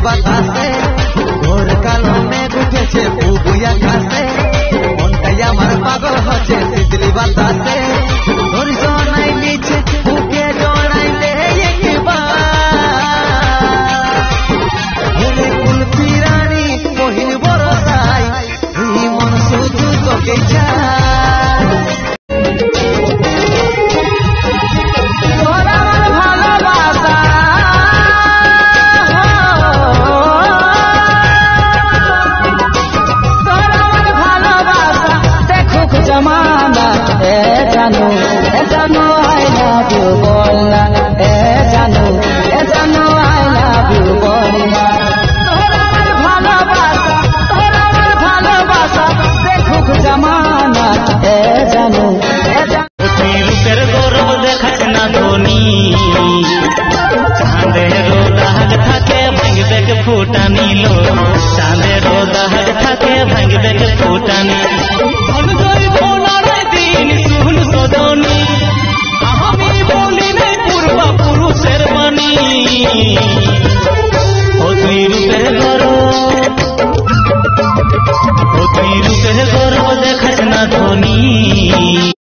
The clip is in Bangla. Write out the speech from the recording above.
বাতাসে ঘোর কালো মেঘ উঠেছে পুবই আকাশে মনটাই আমার পাগল হচ্ছে তিতলি বাতাসে তোর জনাই নিচে বুকে জড়াইলে একবার কুলফি রানী মহিন বরসাই এই মন শুধু তোকে চায় ফুটানি লো চাঁদের দাগ থাকে ভাঙবে ফুটানি